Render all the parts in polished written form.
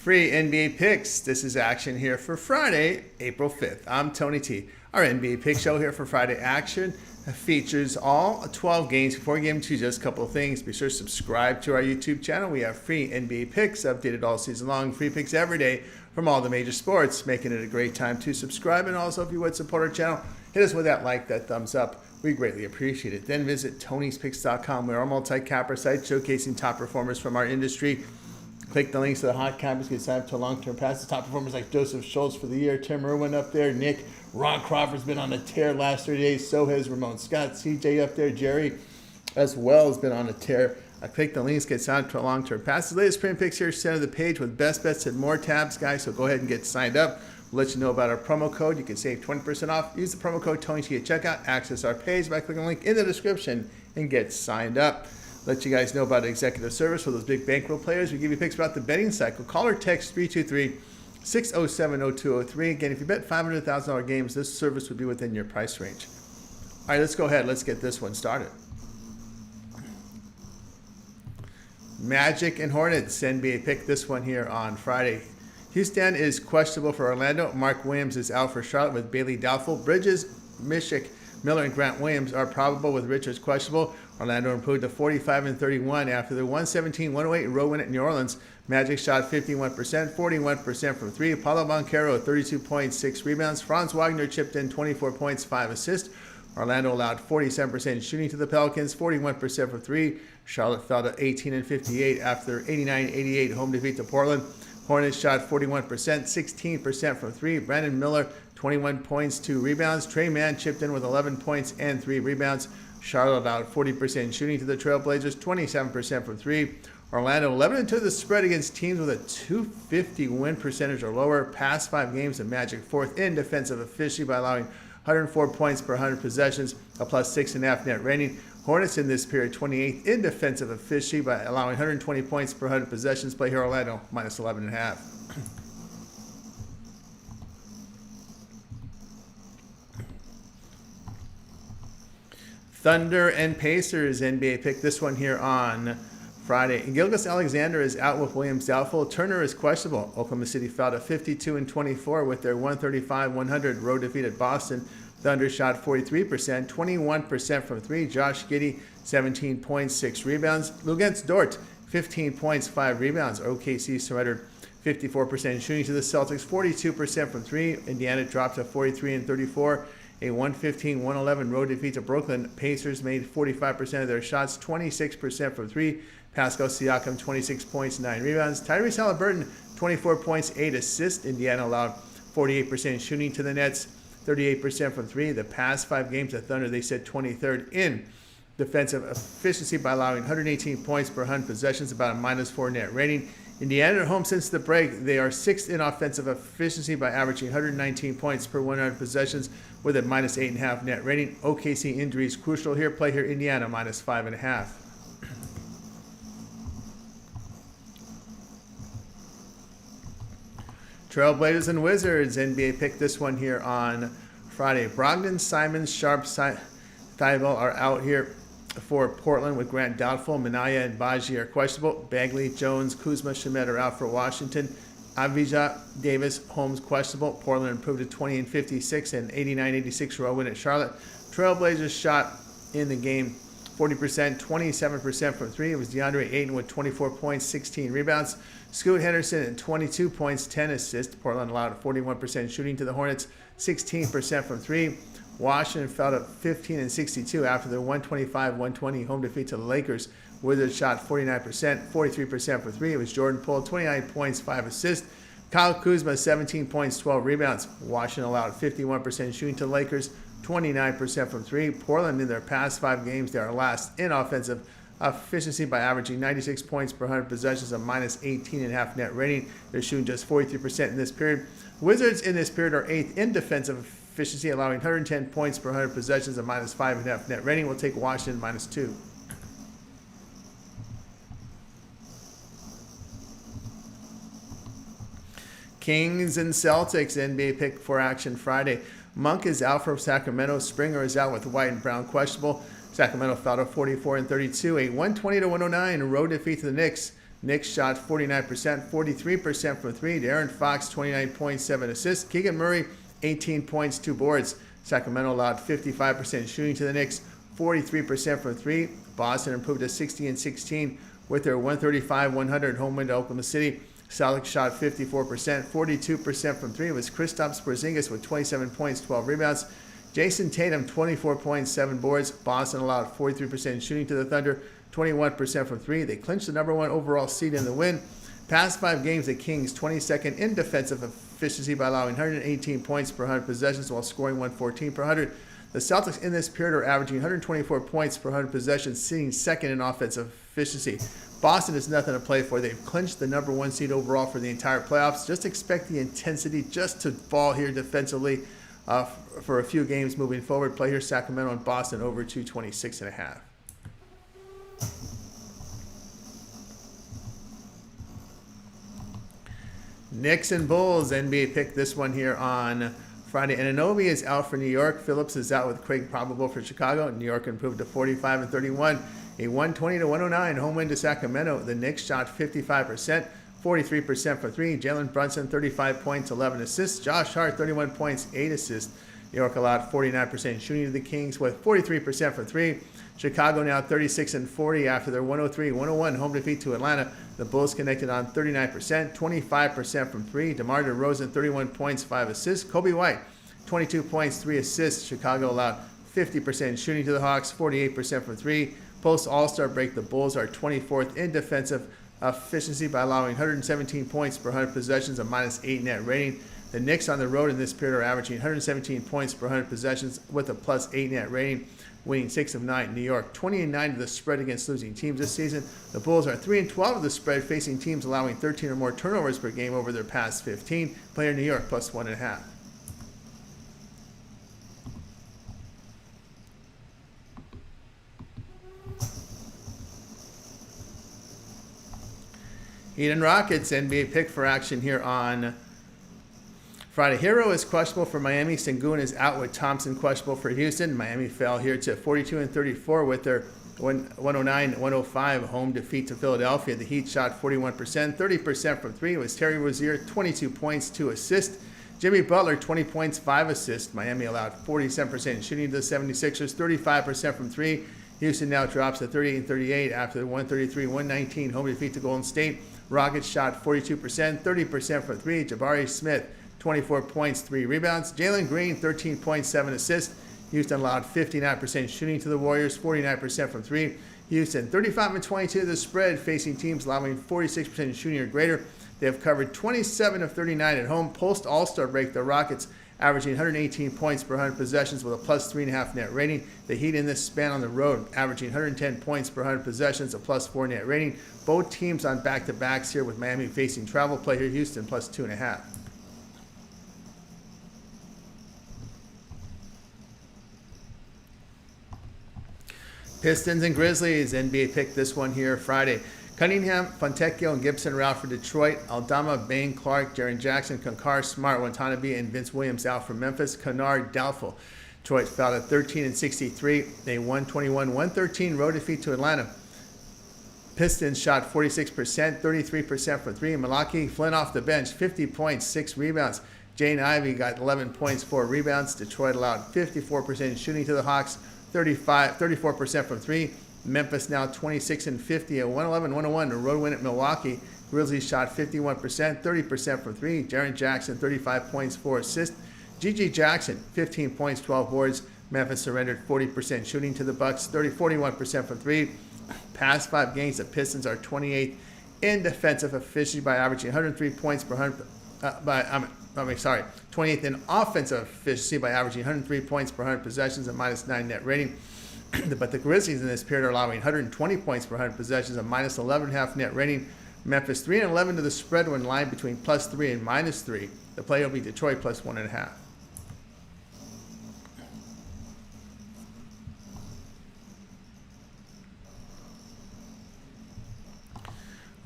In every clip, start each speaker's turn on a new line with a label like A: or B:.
A: Free NBA picks. This is action here for Friday, April 5th. I'm Tony T. Our NBA pick show here for Friday action features all 12 games. Before we get into just a couple of things, be sure to subscribe to our YouTube channel. We have free NBA picks updated all season long, free picks every day from all the major sports, making it a great time to subscribe. And also, if you would support our channel, hit us with that like, that thumbs up. We greatly appreciate it. Then visit Tony'sPicks.com. We're our multi-capper site showcasing top performers from our industry. Click the links to the hot cappers, get signed up to long-term passes. Top performers like Joseph Schultz for the year, Tim Irwin up there, Nick, Ron Crawford's been on a tear last 30 days. So has Ramon Scott, CJ up there, Jerry as well has been on a tear. Click the links, get signed up to long-term passes. Latest print picks here, center of the page with best bets and more tabs, guys. So go ahead and get signed up. We'll let you know about our promo code. You can save 20% off. Use the promo code TonyT at checkout. Access our page by clicking the link in the description and get signed up. Let you guys know about executive service for those big bankroll players. We give you picks about the betting cycle. Call or text 323-607-0203. Again, if you bet $500,000 games, this service would be within your price range. All right, let's go ahead. Let's get this one started. Magic and Hornets NBA pick this one here on Friday. Houston is questionable for Orlando. Mark Williams is out for Charlotte with Bailey doubtful. Bridges, Mishik, Miller, and Grant Williams are probable with Richards questionable. Orlando improved to 45-31 after the 117-108 road win at New Orleans. Magic shot 51%, 41% from three. Paulo Banchero, 32 points, 6 rebounds. Franz Wagner chipped in 24 points, 5 assists. Orlando allowed 47% shooting to the Pelicans, 41% from three. Charlotte fell to 18-58 after 89-88 home defeat to Portland. Hornets shot 41%, 16% from three. Brandon Miller, 21 points, 2 rebounds. Trey Mann chipped in with 11 points and 3 rebounds. Charlotte allowed 40% shooting to the Trailblazers, 27% from three. Orlando 11-2 the spread against teams with a 250 win percentage or lower. Past 5 games, the Magic fourth in defensive efficiency by allowing 104 points per 100 possessions, a plus 6.5 net rating. Hornets in this period 28th in defensive efficiency by allowing 120 points per 100 possessions. Play here Orlando minus 11.5. Thunder and Pacers NBA pick this one here on Friday. Gilgeous-Alexander is out with Williams doubtful. Turner is questionable. Oklahoma City fell to 52-24 with their 135-100 road defeat at Boston. Thunder shot 43%, 21% from three. Josh Giddey, 17 points, 6 rebounds. Luguentz Dort, 15 points, 5 rebounds. OKC surrendered 54% shooting to the Celtics, 42% from three. Indiana dropped to 43-34. A 115-111 road defeat to Brooklyn. Pacers made 45% of their shots, 26% from three. Pascal Siakam, 26 points, 9 rebounds. Tyrese Halliburton, 24 points, 8 assists. Indiana allowed 48% shooting to the Nets, 38% from three. The past 5 games of Thunder, they set 23rd in defensive efficiency by allowing 118 points per 100 possessions, about a minus 4 net rating. Indiana at home since the break, they are 6th in offensive efficiency by averaging 119 points per 100 possessions with a minus 8.5 net rating. OKC injuries crucial here. Play here Indiana minus 5.5. Trailblazers and Wizards NBA pick this one here on Friday. Brogdon, Simons, Sharp, Thibault are out here for Portland with Grant doubtful. Minaya and Baji are questionable. Bagley, Jones, Kuzma, Shamet are out for Washington. Avija, Davis, Holmes questionable. Portland improved to 20-56 and 89-86 road win at Charlotte. Trailblazers shot in the game 40%, 27% from three. It was DeAndre Ayton with 24 points, 16 rebounds. Scoot Henderson at 22 points, 10 assists. Portland allowed 41% shooting to the Hornets, 16% from three. Washington fell to 15-62 after their 125-120 home defeat to the Lakers. Wizards shot 49%, 43% for three. It was Jordan Poole, 29 points, 5 assists. Kyle Kuzma, 17 points, 12 rebounds. Washington allowed 51% shooting to the Lakers, 29% from three. Portland, in their past 5 games, they are last in offensive efficiency by averaging 96 points per 100 possessions, a minus 18.5 net rating. They're shooting just 43% in this period. Wizards in this period are 8th in defensive efficiency, allowing 110 points per 100 possessions, a minus 5.5 net rating. We'll take Washington minus 2. Kings and Celtics NBA pick for action Friday. Monk is out for Sacramento. Springer is out with White and Brown questionable. Sacramento fell to 44-32, a 120-109 road defeat to the Knicks. Knicks shot 49%, 43% from three. De'Aaron Fox, 29 points, 7 assists. Keegan Murray, 18 points, 2 boards. Sacramento allowed 55% shooting to the Knicks, 43% from three. Boston improved to 60-16 with their 135-100 home win to Oklahoma City. Celtics shot 54%, 42% from three. It was Kristaps Porzingis with 27 points, 12 rebounds. Jason Tatum, 24 points, 7 boards. Boston allowed 43% shooting to the Thunder, 21% from three. They clinched the number 1 overall seed in the win. Past 5 games, the Kings 22nd in defensive efficiency by allowing 118 points per 100 possessions while scoring 114 per 100. The Celtics in this period are averaging 124 points per 100 possessions, sitting second in offensive efficiency. Boston is nothing to play for. They've clinched the number 1 seed overall for the entire playoffs. Just expect the intensity just to fall here defensively for a few games moving forward. Play here Sacramento and Boston over 226.5. Knicks and Bulls, NBA pick this one here on Friday. Anunoby is out for New York. Phillips is out with Craig probable for Chicago. New York improved to 45-31. A 120-109 home win to Sacramento. The Knicks shot 55%, 43% for three. Jalen Brunson, 35 points, 11 assists. Josh Hart, 31 points, 8 assists. New York allowed 49% shooting to the Kings with 43% for three. Chicago now 36-40 after their 103-101 home defeat to Atlanta. The Bulls connected on 39%, 25% from three. DeMar DeRozan, 31 points, 5 assists. Kobe White, 22 points, 3 assists. Chicago allowed 50% shooting to the Hawks, 48% from three. Post All-Star break, the Bulls are 24th in defensive efficiency by allowing 117 points per 100 possessions, a -8 net rating. The Knicks on the road in this period are averaging 117 points per 100 possessions with a +8 net rating, winning 6 of 9. New York 20-9 of the spread against losing teams this season. The Bulls are 3-12 of the spread, facing teams allowing 13 or more turnovers per game over their past 15. Player New York +1.5. Heat and Rockets, NBA pick for action here on Friday. Hero is questionable for Miami. Sengun is out with Thompson questionable for Houston. Miami fell here to 42-34 with their 109-105 home defeat to Philadelphia. The Heat shot 41%, 30% from three. It was Terry Rozier, 22 points, 2 assists. Jimmy Butler, 20 points, 5 assists. Miami allowed 47% shooting to the 76ers, 35% from three. Houston now drops to 38-38 after the 133-119 home defeat to Golden State. Rockets shot 42%, 30% from three. Jabari Smith, 24 points, 3 rebounds. Jalen Green, 13 points, 7 assists. Houston allowed 59% shooting to the Warriors, 49% from three. Houston, 35-22 to the spread, facing teams allowing 46% shooting or greater. They have covered 27 of 39 at home. Post All-Star break, the Rockets averaging 118 points per 100 possessions with a +3.5 net rating. The Heat in this span on the road, averaging 110 points per 100 possessions, a +4 net rating. Both teams on back-to-backs here with Miami facing travel. Play here Houston +2.5. Pistons and Grizzlies, NBA pick this one here Friday. Cunningham, Fontecchio, and Gibson are out for Detroit. Aldama, Bain, Clark, Jaren Jackson, Concard, Smart, Watanabe, and Vince Williams out for Memphis. Kennard, doubtful. Detroit fell at 13-63. They 121-113 road defeat to Atlanta. Pistons shot 46%, 33% from three. Milwaukee, Flynn off the bench, 50 points, 6 rebounds. Jane Ivey got 11 points, 4 rebounds. Detroit allowed 54% shooting to the Hawks, 34% from three. Memphis now 26-50, a 111-101 road win at Milwaukee. Grizzlies shot 51%, 30% from three. Jaren Jackson, 35 points, 4 assists. G.G. Jackson, 15 points, 12 boards. Memphis surrendered 40% shooting to the Bucks, 41% from three. Past 5 games, the Pistons are 28th in defensive efficiency by averaging 103 points per 100. 28th in offensive efficiency by averaging 103 points per 100 possessions, a -9 net rating. But the Grizzlies in this period are allowing 120 points per 100 possessions, a -11.5 net rating. Memphis 3-11 to the spread when lined between +3 and -3. The play will be Detroit +1.5.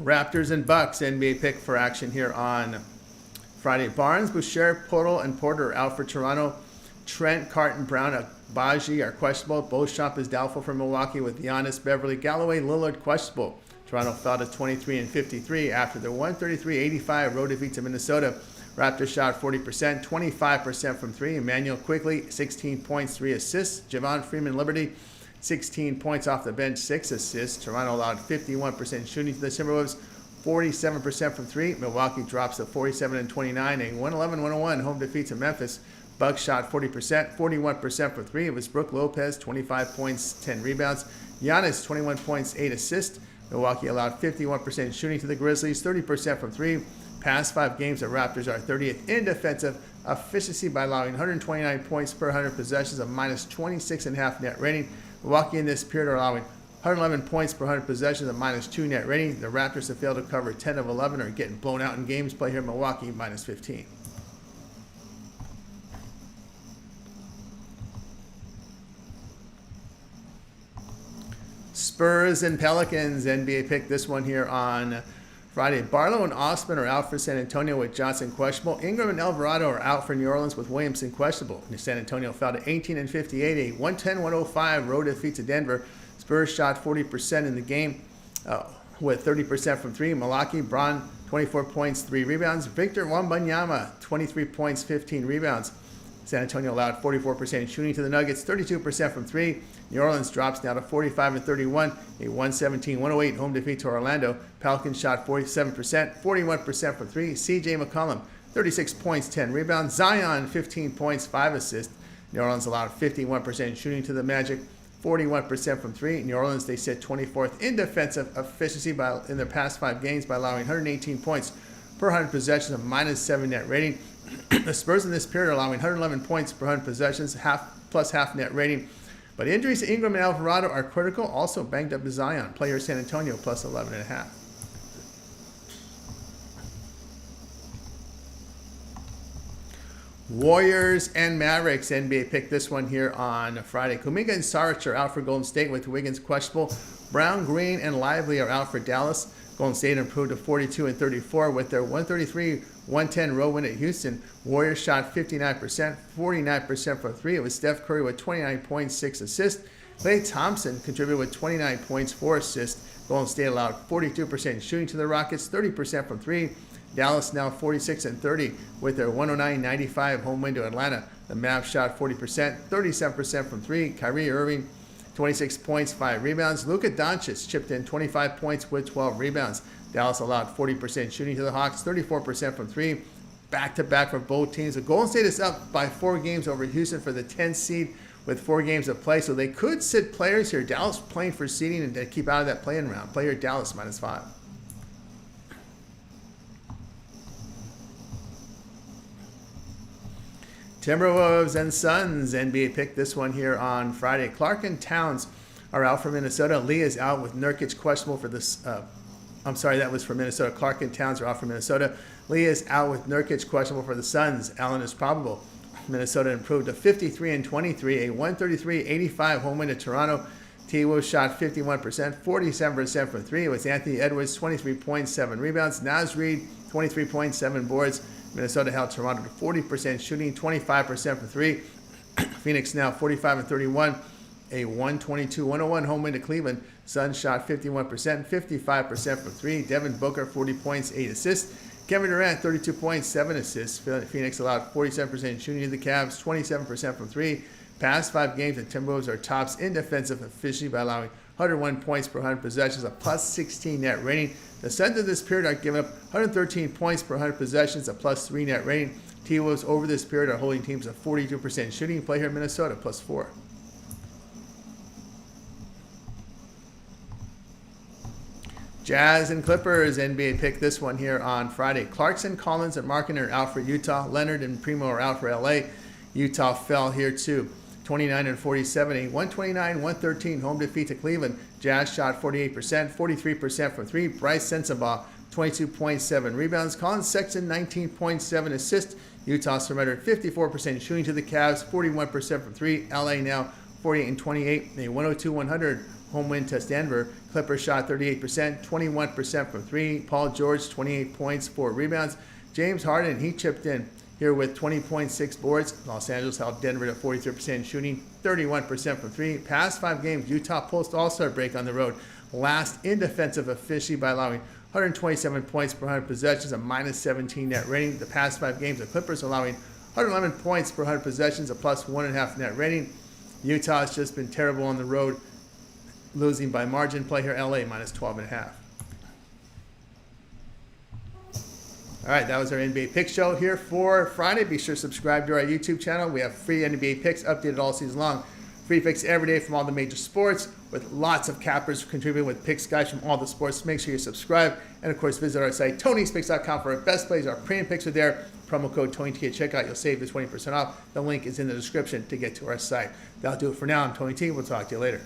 A: Raptors and Bucks, NBA pick for action here on Friday. Barnes, Boucher, Portal, and Porter are out for Toronto. Trent, Carton, Brown, Baji are questionable. Beauchamp is doubtful for Milwaukee with Giannis, Beverly, Galloway, Lillard questionable. Toronto fell to 23-53 after their 133-85 road defeat to Minnesota. Raptors shot 40%, 25% from three. Emmanuel Quickly, 16 points, 3 assists. Javon Freeman-Liberty, 16 points off the bench, 6 assists. Toronto allowed 51% shooting to the Timberwolves, 47% from three. Milwaukee drops to 47-29, a 111-101 home defeat to Memphis. Bucks shot 40%, 41% from three. It was Brook Lopez, 25 points, 10 rebounds. Giannis, 21 points, 8 assists. Milwaukee allowed 51% shooting to the Grizzlies, 30% from three. Past 5 games, the Raptors are 30th in defensive efficiency by allowing 129 points per 100 possessions, a minus 26.5 net rating. Milwaukee in this period are allowing 111 points per 100 possessions, a minus 2 net rating. The Raptors have failed to cover 10 of 11 or getting blown out in games. Play here in Milwaukee, minus 15. Spurs and Pelicans, NBA pick this one here on Friday. Barlow and Osman are out for San Antonio with Johnson questionable. Ingram and Alvarado are out for New Orleans with Williamson questionable. San Antonio fell to 18-58, a 110-105 road defeat to Denver. Spurs shot 40% in the game with 30% from three. Milwaukee, Braun, 24 points, 3 rebounds. Victor Wembanyama, 23 points, 15 rebounds. San Antonio allowed 44% shooting to the Nuggets, 32% from three. New Orleans drops down to 45-31, a 117-108 home defeat to Orlando. Pelicans shot 47%, 41% from three. C.J. McCollum, 36 points, 10 rebounds. Zion, 15 points, 5 assists. New Orleans allowed 51% shooting to the Magic, 41% from three. New Orleans, they sit 24th in defensive efficiency in their past 5 games by allowing 118 points per 100 possessions, a minus 7 net rating. The Spurs in this period are allowing 111 points per 100 possessions, half net rating. But injuries to Ingram and Alvarado are critical. Also banged up to Zion. Player San Antonio plus 11.5. Warriors and Mavericks, NBA pick this one here on Friday. Kuminga and Saric are out for Golden State with Wiggins questionable. Brown, Green, and Lively are out for Dallas. Golden State improved to 42-34 with their 133-110 road win at Houston. Warriors shot 59%, 49% from three. It was Steph Curry with 29 points, 6 assists. Klay Thompson contributed with 29 points, 4 assists. Golden State allowed 42% shooting to the Rockets, 30% from three. Dallas now 46-30 with their 109-95 home win to Atlanta. The Mavs shot 40%, 37% from three. Kyrie Irving, 26 points, 5 rebounds. Luka Doncic chipped in 25 points with 12 rebounds. Dallas allowed 40% shooting to the Hawks, 34% from three. Back-to-back for both teams. The Golden State is up by 4 games over Houston for the 10th seed with 4 games of play, so they could sit players here. Dallas playing for seeding and to keep out of that play-in round. Player Dallas minus 5. Timberwolves and Suns, NBA pick this one here on Friday. Clark and Towns are out for Minnesota. Lee is out with Nurkic questionable for this. That was for Minnesota. Clark and Towns are out for Minnesota. Lee is out with Nurkic questionable for the Suns. Allen is probable. Minnesota improved to 53-23, a 133-85 home win to Toronto. T-Wolves shot 51%, 47% from three. It was Anthony Edwards, 23 points, 7 rebounds. Naz Reid, 23 points, 7 boards. Minnesota held Toronto to 40% shooting, 25% for three. Phoenix now 45-31, a 122-101 home win to Cleveland. Suns shot 51%, 55% for three. Devin Booker, 40 points, 8 assists. Kevin Durant, 32 points, 7 assists. Phoenix allowed 47% shooting to the Cavs, 27% from three. Past 5 games, the Timberwolves are tops in defensive efficiency by allowing 101 points per 100 possessions, a plus 16 net rating. The Suns in this period are giving up 113 points per 100 possessions, a plus 3 net rating. T-Wolves over this period are holding teams at 42% shooting. Play here in Minnesota, plus 4. Jazz and Clippers, NBA pick this one here on Friday. Clarkson, Collins, and Markin are out for Utah. Leonard and Primo are out for LA. Utah fell here too. 29-47, a 129-113 home defeat to Cleveland. Jazz shot 48%, 43% from three. Bryce Sensabaugh, 22.7 rebounds. Colin Sexton, 19.7 assists. Utah surrendered 54% shooting to the Cavs, 41% from three. LA now 48-28, a 102-100 home win to Denver. Clippers shot 38%, 21% from three. Paul George, 28 points, 4 rebounds. James Harden, he chipped in. here with 20.6 boards. Los Angeles held Denver at 43% shooting, 31% from three. Past 5 games, Utah post all-star break on the road. Last in defensive efficiency by allowing 127 points per 100 possessions, a minus 17 net rating. The past 5 games, the Clippers allowing 111 points per 100 possessions, a plus 1.5 net rating. Utah has just been terrible on the road, losing by margin. Play here, LA minus 12.5. All right, that was our NBA Pick Show here for Friday. Be sure to subscribe to our YouTube channel. We have free NBA picks updated all season long. Free picks every day from all the major sports, with lots of cappers contributing with picks guys from all the sports. Make sure you subscribe. And, of course, visit our site, Tony'sPicks.com, for our best plays. Our premium picks are there. Promo code TonyT at checkout. You'll save you 20% off. The link is in the description to get to our site. That'll do it for now. I'm Tony T. We'll talk to you later.